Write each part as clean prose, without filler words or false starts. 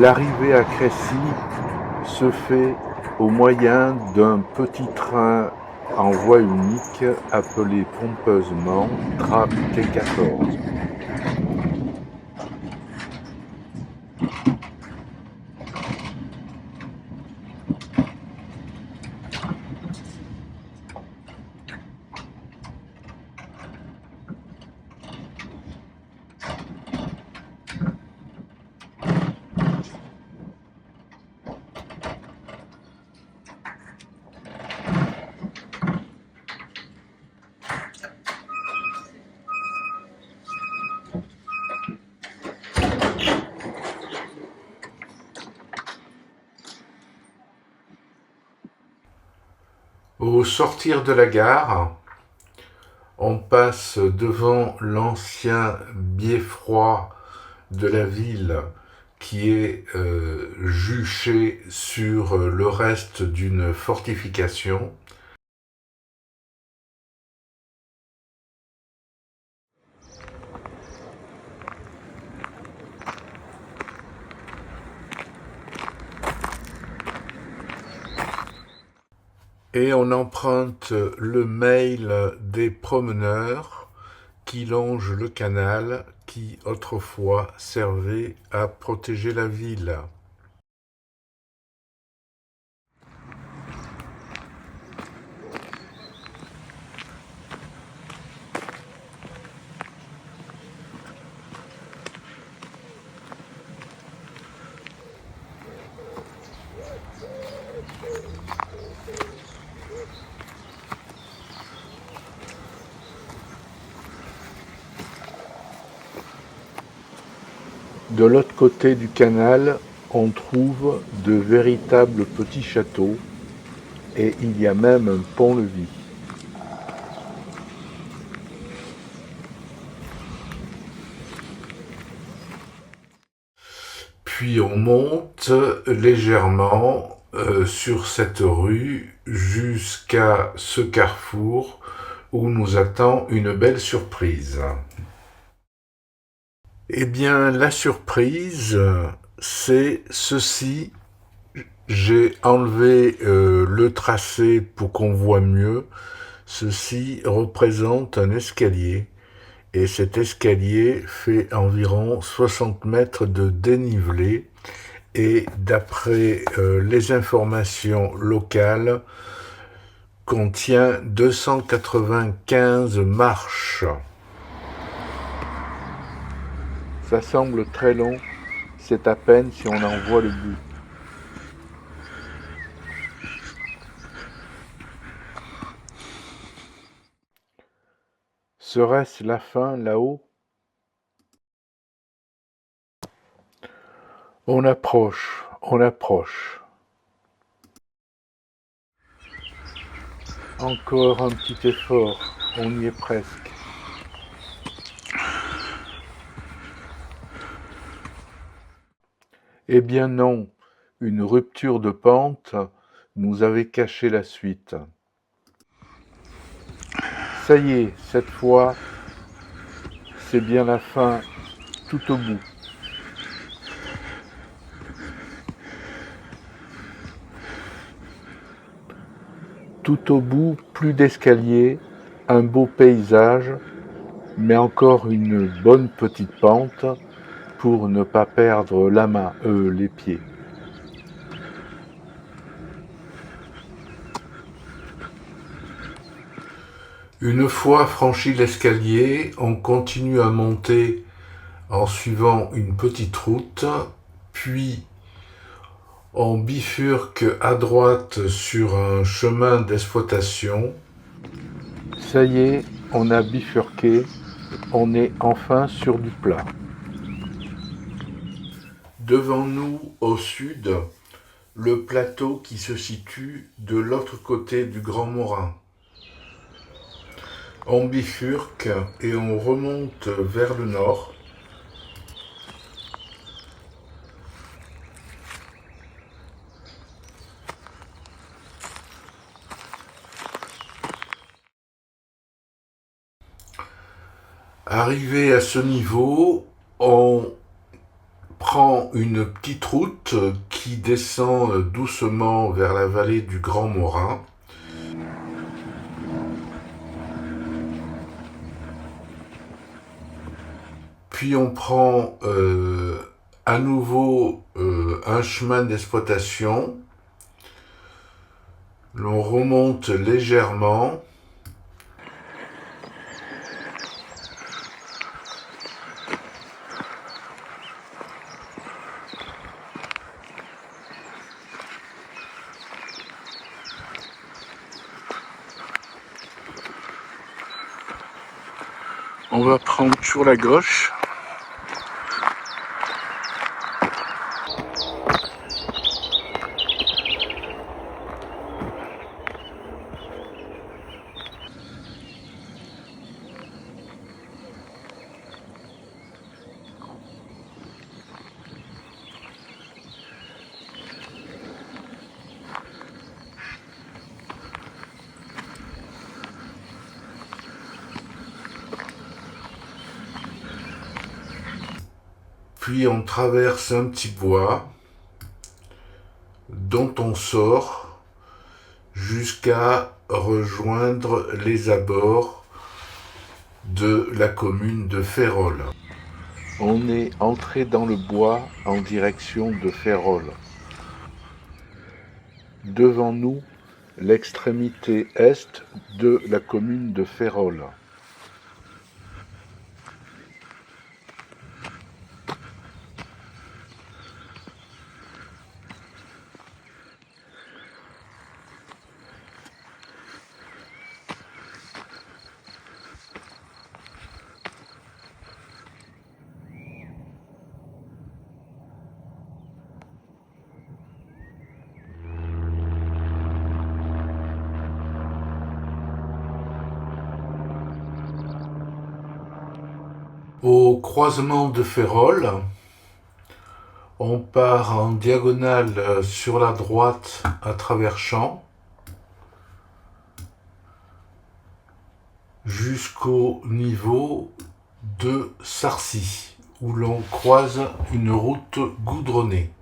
L'arrivée à Crécy se fait au moyen d'un petit train en voie unique appelé pompeusement tram T14. Au sortir de la gare, on passe devant l'ancien beffroi de la ville qui est juché sur le reste d'une fortification. Et on emprunte le mail des promeneurs qui longent le canal qui autrefois servait à protéger la ville. De l'autre côté du canal, on trouve de véritables petits châteaux et il y a même un pont-levis. Puis on monte légèrement sur cette rue jusqu'à ce carrefour où nous attend une belle surprise. Eh bien, la surprise, c'est ceci. J'ai enlevé le tracé pour qu'on voit mieux. Ceci représente un escalier. Et cet escalier fait environ 60 mètres de dénivelé. Et d'après les informations locales, contient 295 marches. Ça semble très long, c'est à peine si on en voit le bout. Serait-ce la fin là-haut? On approche, on approche. Encore un petit effort, on y est presque. Eh bien non, une rupture de pente nous avait caché la suite. Ça y est, cette fois, c'est bien la fin tout au bout. Tout au bout, plus d'escalier, un beau paysage, mais encore une bonne petite pente pour ne pas perdre la main, les pieds. Une fois franchi l'escalier, on continue à monter en suivant une petite route, puis on bifurque à droite sur un chemin d'exploitation. Ça y est, on a bifurqué, on est enfin sur du plat. Devant nous, au sud, le plateau qui se situe de l'autre côté du Grand Morin. On bifurque et on remonte vers le nord. Arrivé à ce niveau, on prend prend une petite route qui descend doucement vers la vallée du Grand Morin. Puis on prend à nouveau un chemin d'exploitation. L'on remonte légèrement. On va prendre sur la gauche. Puis on traverse un petit bois dont on sort jusqu'à rejoindre les abords de la commune de Férolles. On est entré dans le bois en direction de Férolles. Devant nous, l'extrémité est de la commune de Férolles. Au croisement de Férolles, on part en diagonale sur la droite à travers champs jusqu'au niveau de Sarcy, où l'on croise une route goudronnée.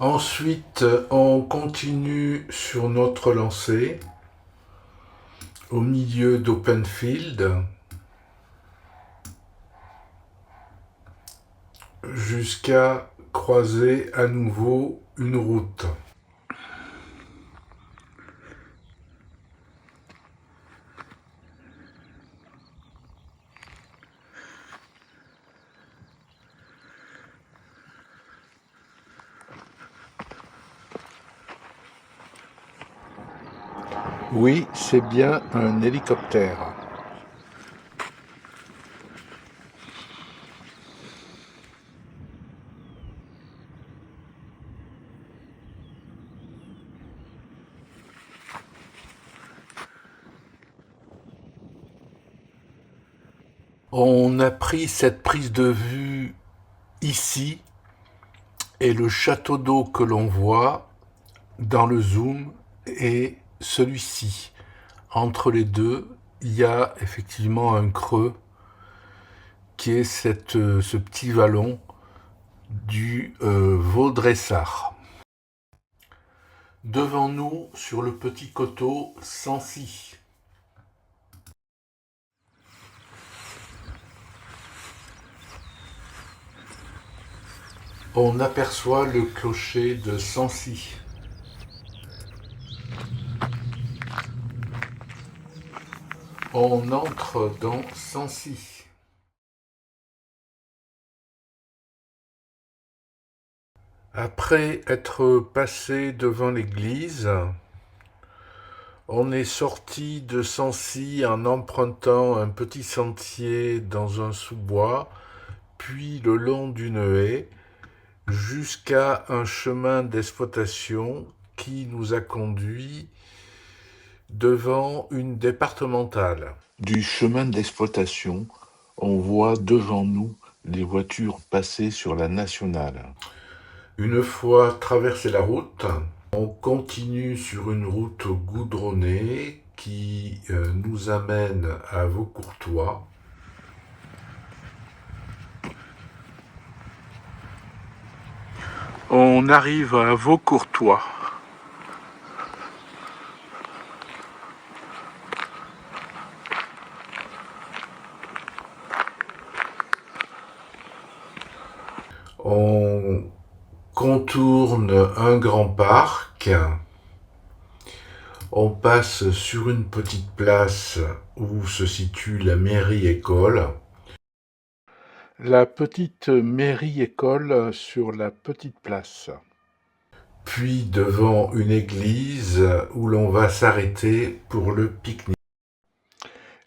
Ensuite, on continue sur notre lancée au milieu d'open field jusqu'à croiser à nouveau une route. Oui, c'est bien un hélicoptère. On a pris cette prise de vue ici et le château d'eau que l'on voit dans le zoom est celui-ci. Entre les deux, il y a effectivement un creux qui est ce petit vallon du Vaudressard. Devant nous, sur le petit coteau, Sancy. On aperçoit le clocher de Sancy. On entre dans Sancy. Après être passé devant l'église, on est sorti de Sancy en empruntant un petit sentier dans un sous-bois, puis le long d'une haie, jusqu'à un chemin d'exploitation qui nous a conduits devant une départementale. Du chemin d'exploitation, on voit devant nous les voitures passer sur la nationale. Une fois traversé la route, on continue sur une route goudronnée qui nous amène à Vaucourtois. On arrive à Vaucourtois. On contourne un grand parc. On passe sur une petite place où se situe la mairie-école. La petite mairie-école sur la petite place. Puis devant une église où l'on va s'arrêter pour le pique-nique.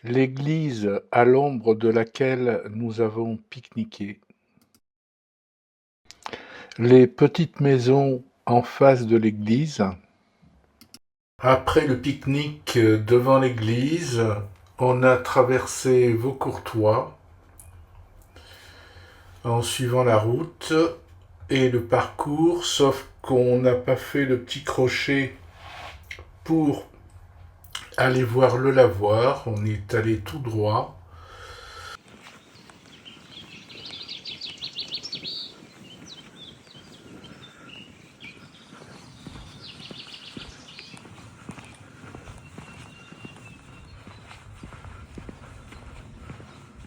L'église à l'ombre de laquelle nous avons pique-niqué. Les petites maisons en face de l'église. Après le pique-nique devant l'église, on a traversé Vaucourtois en suivant la route et le parcours, sauf qu'on n'a pas fait le petit crochet pour aller voir le lavoir. On est allé tout droit.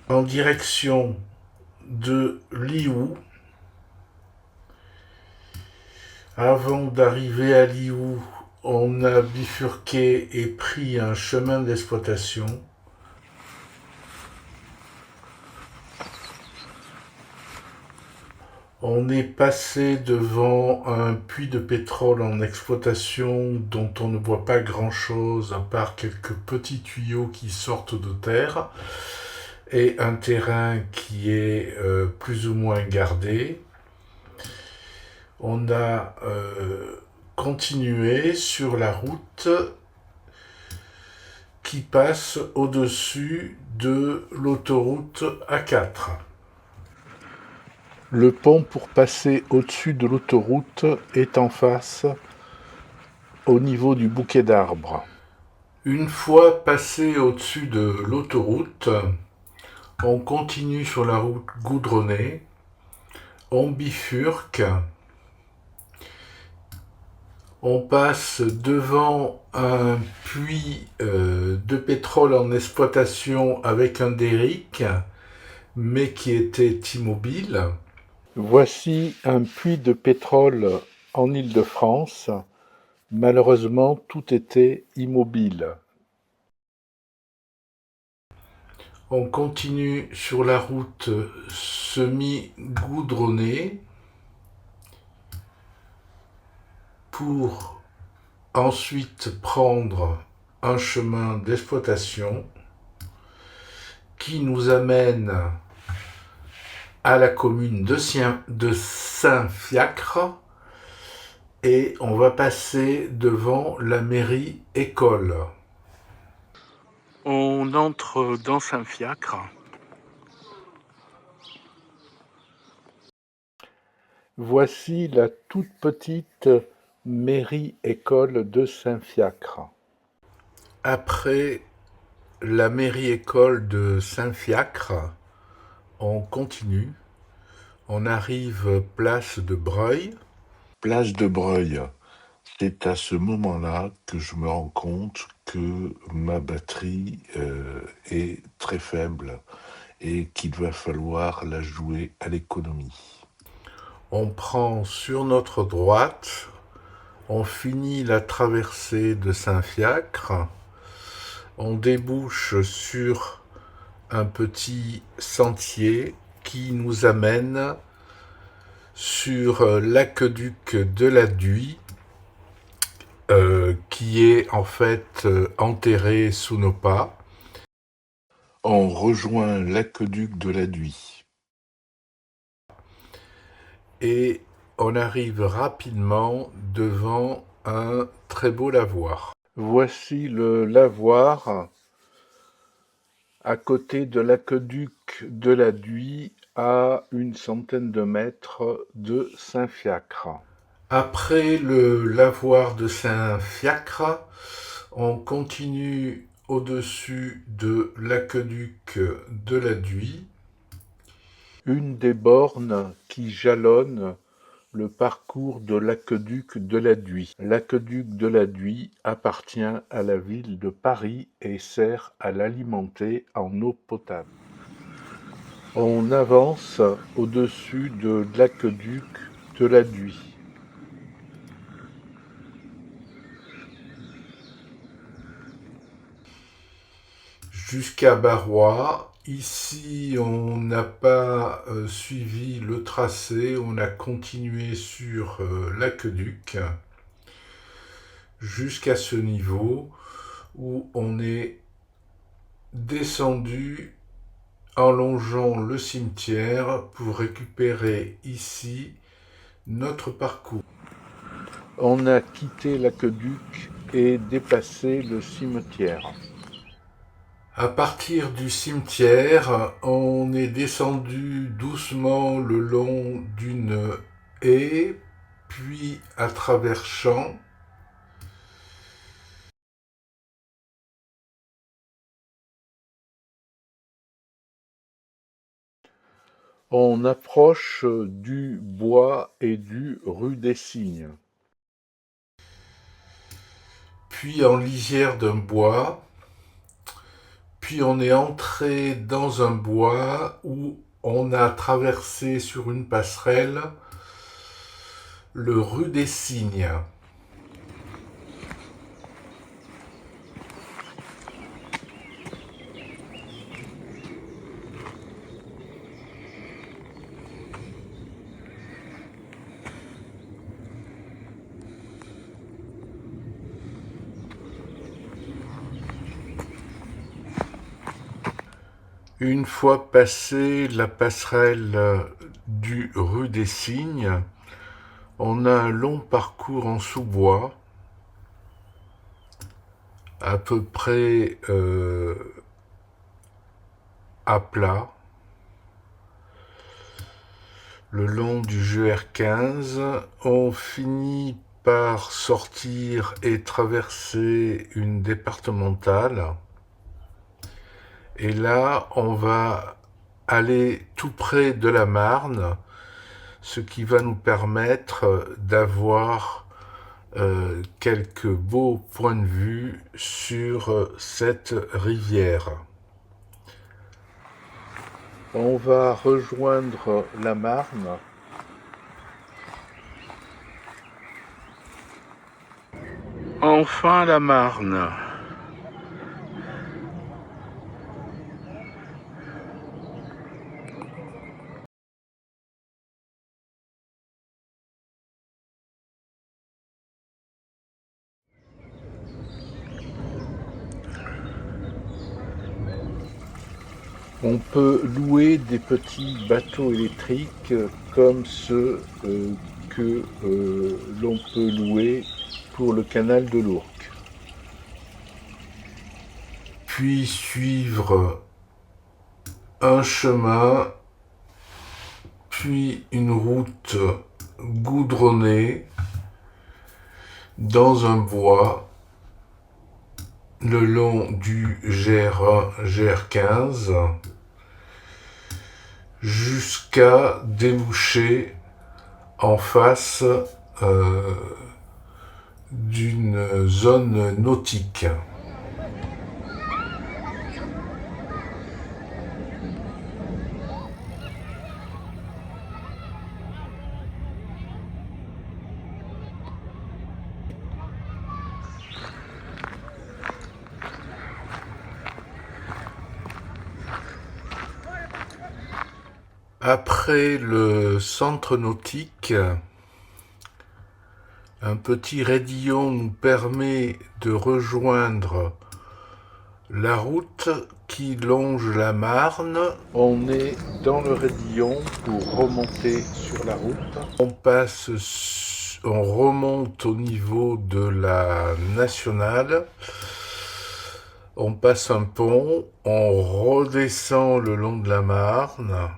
En direction de Lihou. Avant d'arriver à Lihou, on a bifurqué et pris un chemin d'exploitation. On est passé devant un puits de pétrole en exploitation dont on ne voit pas grand-chose à part quelques petits tuyaux qui sortent de terre et un terrain qui est plus ou moins gardé. On a continué sur la route qui passe au-dessus de l'autoroute A4. Le pont pour passer au-dessus de l'autoroute est en face, au niveau du bouquet d'arbres. Une fois passé au-dessus de l'autoroute, on continue sur la route goudronnée, on bifurque, on passe devant un puits de pétrole en exploitation avec un derrick, mais qui était immobile. Voici un puits de pétrole en Île-de-France. Malheureusement, tout était immobile. On continue sur la route semi-goudronnée pour ensuite prendre un chemin d'exploitation qui nous amène à la commune de Saint-Fiacre et on va passer devant la mairie-école. On entre dans Saint-Fiacre. Voici la toute petite mairie-école de Saint-Fiacre. Après la mairie-école de Saint-Fiacre, on continue. On arrive place de Breuil. Place de Breuil. C'est à ce moment-là que je me rends compte que ma batterie est très faible et qu'il va falloir la jouer à l'économie. On prend sur notre droite, on finit la traversée de Saint-Fiacre, on débouche sur un petit sentier qui nous amène sur l'aqueduc de la Dhuy, qui est en fait enterré sous nos pas. On rejoint l'aqueduc de la Dhuy. Et on arrive rapidement devant un très beau lavoir. Voici le lavoir à côté de l'aqueduc de la Dhuy, à une centaine de mètres de Saint-Fiacre. Après le lavoir de Saint-Fiacre, on continue au-dessus de l'aqueduc de la Dhuy, une des bornes qui jalonne le parcours de l'aqueduc de la Dhuy. L'aqueduc de la Dhuy appartient à la ville de Paris et sert à l'alimenter en eau potable. On avance au-dessus de l'aqueduc de la Dhuy. Jusqu'à Barrois. Ici, on n'a pas suivi le tracé, on a continué sur l'aqueduc jusqu'à ce niveau où on est descendu en longeant le cimetière pour récupérer ici notre parcours. On a quitté l'aqueduc et dépassé le cimetière. À partir du cimetière, on est descendu doucement le long d'une haie, puis à travers champs. On approche du bois et du rue des Cygnes. Puis en lisière d'un bois. Puis on est entré dans un bois où on a traversé sur une passerelle le rue des Cygnes. Une fois passé la passerelle du rue des Cygnes, on a un long parcours en sous-bois, à peu près à plat, le long du GR15. On finit par sortir et traverser une départementale. Et là, on va aller tout près de la Marne, ce qui va nous permettre d'avoir quelques beaux points de vue sur cette rivière. On va rejoindre la Marne. Enfin la Marne. On peut louer des petits bateaux électriques comme ceux que l'on peut louer pour le canal de l'Ourcq. Puis suivre un chemin, puis une route goudronnée dans un bois le long du GR1, GR15, jusqu'à déboucher en face d'une zone nautique. Après le centre nautique, un petit raidillon nous permet de rejoindre la route qui longe la Marne. On est dans le Raidillon pour remonter sur la route. On remonte au niveau de la nationale. On passe un pont, on redescend le long de la Marne.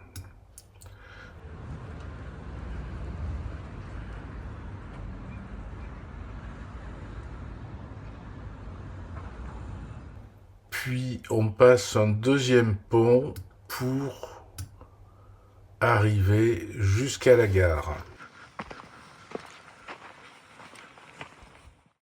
Puis on passe un deuxième pont pour arriver jusqu'à la gare.